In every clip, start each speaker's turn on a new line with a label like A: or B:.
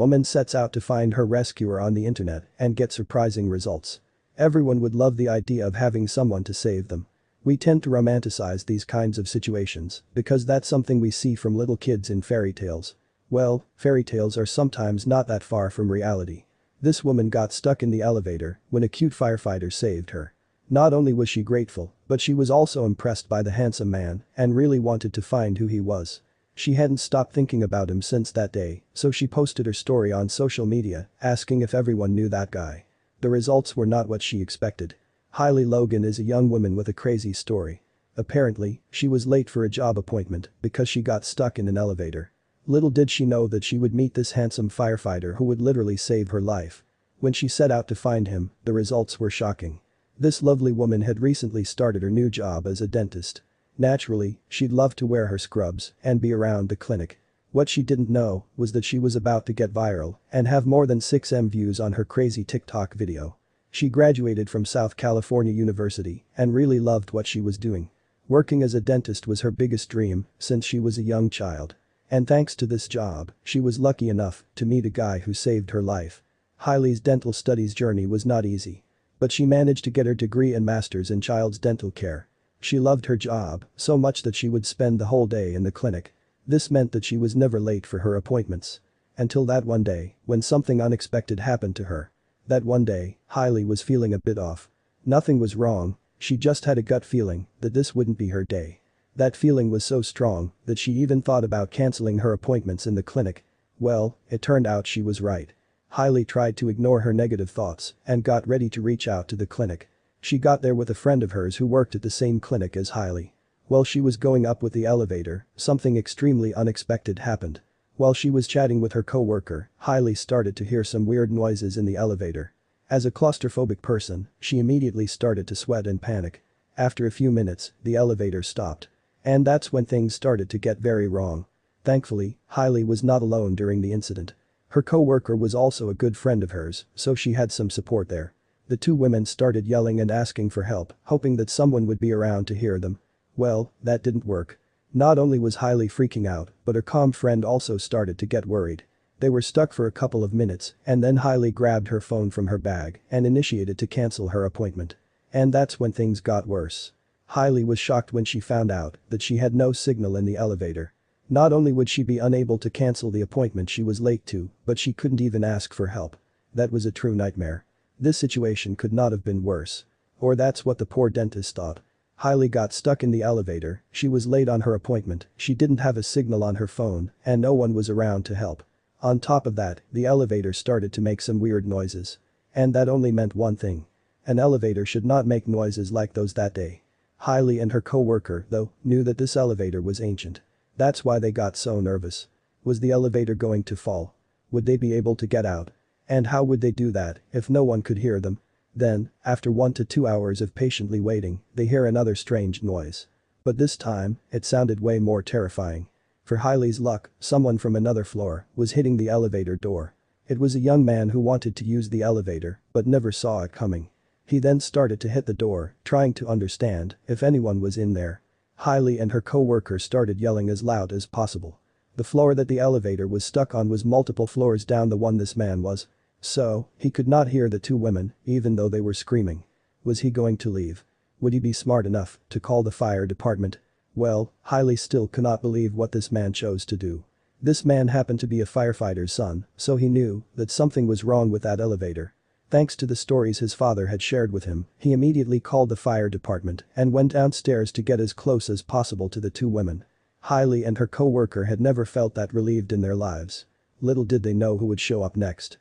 A: Woman sets out to find her rescuer on the internet and gets surprising results. Everyone would love the idea of having someone to save them. We tend to romanticize these kinds of situations because that's something we see from little kids in fairy tales. Well, fairy tales are sometimes not that far from reality. This woman got stuck in the elevator when a cute firefighter saved her. Not only was she grateful, but she was also impressed by the handsome man and really wanted to find who he was. She hadn't stopped thinking about him since that day, so she posted her story on social media, asking if everyone knew that guy. The results were not what she expected. Hailey Logan is a young woman with a crazy story. Apparently, she was late for a job appointment because she got stuck in an elevator. Little did she know that she would meet this handsome firefighter who would literally save her life. When she set out to find him, the results were shocking. This lovely woman had recently started her new job as a dentist. Naturally, she'd love to wear her scrubs and be around the clinic. What she didn't know was that she was about to get viral and have more than 6M views on her crazy TikTok video. She graduated from South California University and really loved what she was doing. Working as a dentist was her biggest dream since she was a young child. And thanks to this job, she was lucky enough to meet a guy who saved her life. Hailey's dental studies journey was not easy. But she managed to get her degree and master's in child's dental care. She loved her job so much that she would spend the whole day in the clinic. This meant that she was never late for her appointments. Until that one day, when something unexpected happened to her. That one day, Hailey was feeling a bit off. Nothing was wrong, she just had a gut feeling that this wouldn't be her day. That feeling was so strong that she even thought about canceling her appointments in the clinic. Well, it turned out she was right. Hailey tried to ignore her negative thoughts and got ready to reach out to the clinic. She got there with a friend of hers who worked at the same clinic as Hailey. While she was going up with the elevator, something extremely unexpected happened. While she was chatting with her co-worker, Hailey started to hear some weird noises in the elevator. As a claustrophobic person, she immediately started to sweat and panic. After a few minutes, the elevator stopped. And that's when things started to get very wrong. Thankfully, Hailey was not alone during the incident. Her co-worker was also a good friend of hers, so she had some support there. The two women started yelling and asking for help, hoping that someone would be around to hear them. Well, that didn't work. Not only was Hailey freaking out, but her calm friend also started to get worried. They were stuck for a couple of minutes, and then Hailey grabbed her phone from her bag and initiated to cancel her appointment. And that's when things got worse. Hailey was shocked when she found out that she had no signal in the elevator. Not only would she be unable to cancel the appointment she was late to, but she couldn't even ask for help. That was a true nightmare. This situation could not have been worse. Or that's what the poor dentist thought. Hailey got stuck in the elevator, she was late on her appointment, she didn't have a signal on her phone, and no one was around to help. On top of that, the elevator started to make some weird noises. And that only meant one thing. An elevator should not make noises like those that day. Hailey and her co-worker, though, knew that this elevator was ancient. That's why they got so nervous. Was the elevator going to fall? Would they be able to get out? And how would they do that if no one could hear them? Then, after 1 to 2 hours of patiently waiting, they hear another strange noise. But this time, it sounded way more terrifying. For Hailey's luck, someone from another floor was hitting the elevator door. It was a young man who wanted to use the elevator, but never saw it coming. He then started to hit the door, trying to understand if anyone was in there. Hailey and her co-worker started yelling as loud as possible. The floor that the elevator was stuck on was multiple floors down the one this man was. So, he could not hear the two women, even though they were screaming. Was he going to leave? Would he be smart enough to call the fire department? Well, Hailey still could not believe what this man chose to do. This man happened to be a firefighter's son, so he knew that something was wrong with that elevator. Thanks to the stories his father had shared with him, he immediately called the fire department and went downstairs to get as close as possible to the two women. Hailey and her co-worker had never felt that relieved in their lives. Little did they know who would show up next.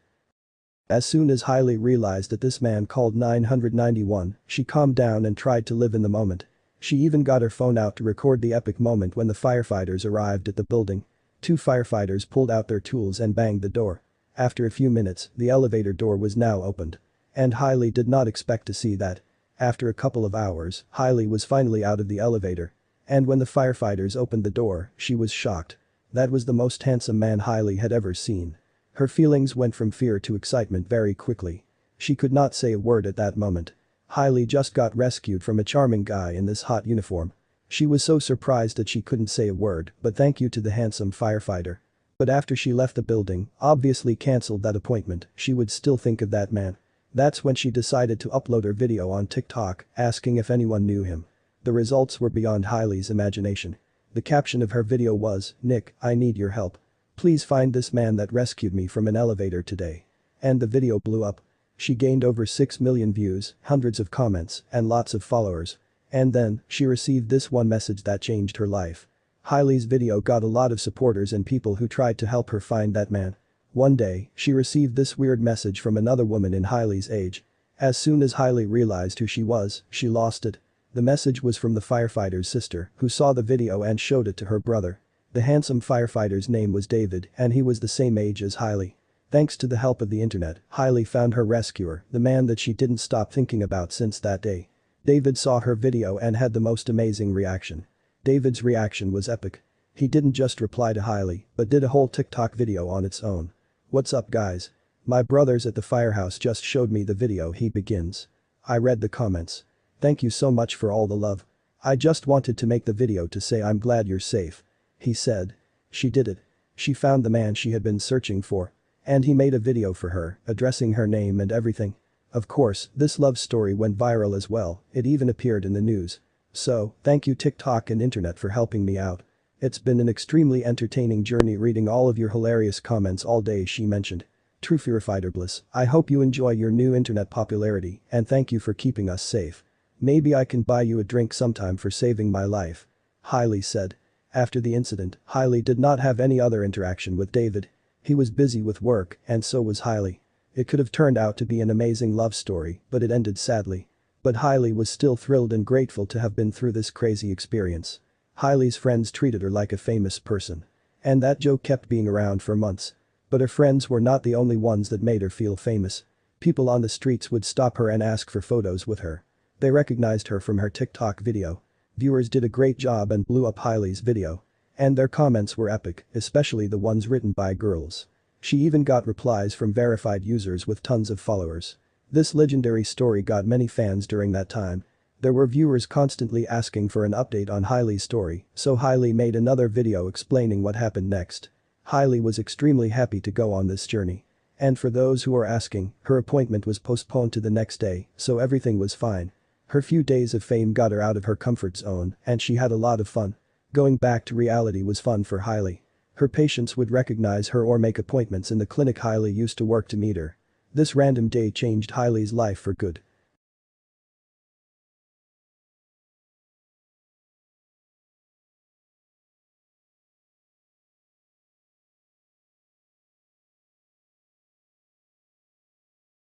A: As soon as Hailey realized that this man called 991, she calmed down and tried to live in the moment. She even got her phone out to record the epic moment when the firefighters arrived at the building. Two firefighters pulled out their tools and banged the door. After a few minutes, the elevator door was now opened. And Hailey did not expect to see that. After a couple of hours, Hailey was finally out of the elevator. And when the firefighters opened the door, she was shocked. That was the most handsome man Hailey had ever seen. Her feelings went from fear to excitement very quickly. She could not say a word at that moment. Hailey just got rescued from a charming guy in this hot uniform. She was so surprised that she couldn't say a word, but thank you to the handsome firefighter. But after she left the building, obviously cancelled that appointment, she would still think of that man. That's when she decided to upload her video on TikTok, asking if anyone knew him. The results were beyond Hailey's imagination. The caption of her video was, "Nick, I need your help. Please find this man that rescued me from an elevator today." And the video blew up. She gained over 6 million views, hundreds of comments, and lots of followers. And then, she received this one message that changed her life. Hailey's video got a lot of supporters and people who tried to help her find that man. One day, she received this weird message from another woman in Hailey's age. As soon as Hailey realized who she was, she lost it. The message was from the firefighter's sister, who saw the video and showed it to her brother. The handsome firefighter's name was David, and he was the same age as Hailey. Thanks to the help of the internet, Hailey found her rescuer, the man that she didn't stop thinking about since that day. David saw her video and had the most amazing reaction. David's reaction was epic. He didn't just reply to Hailey, but did a whole TikTok video on its own. "What's up guys? My brothers at the firehouse just showed me the video," he begins. "I read the comments. Thank you so much for all the love. I just wanted to make the video to say I'm glad you're safe," he said. She did it. She found the man she had been searching for. And he made a video for her, addressing her name and everything. Of course, this love story went viral as well, it even appeared in the news. So, thank you TikTok and internet for helping me out. It's been an extremely entertaining journey reading all of your hilarious comments all day, she mentioned. True Firefighter Bliss, I hope you enjoy your new internet popularity and thank you for keeping us safe. Maybe I can buy you a drink sometime for saving my life," Hailey said. After the incident, Hailey did not have any other interaction with David. He was busy with work and so was Hailey. It could have turned out to be an amazing love story, but it ended sadly. But Hailey was still thrilled and grateful to have been through this crazy experience. Hailey's friends treated her like a famous person. And that joke kept being around for months. But her friends were not the only ones that made her feel famous. People on the streets would stop her and ask for photos with her. They recognized her from her TikTok video. Viewers did a great job and blew up Hailey's video. And their comments were epic, especially the ones written by girls. She even got replies from verified users with tons of followers. This legendary story got many fans during that time. There were viewers constantly asking for an update on Hailey's story, so Hailey made another video explaining what happened next. Hailey was extremely happy to go on this journey. And for those who are asking, her appointment was postponed to the next day, so everything was fine. Her few days of fame got her out of her comfort zone, and she had a lot of fun. Going back to reality was fun for Hailey. Her patients would recognize her or make appointments in the clinic Hailey used to work to meet her. This random day changed Hailey's life for good.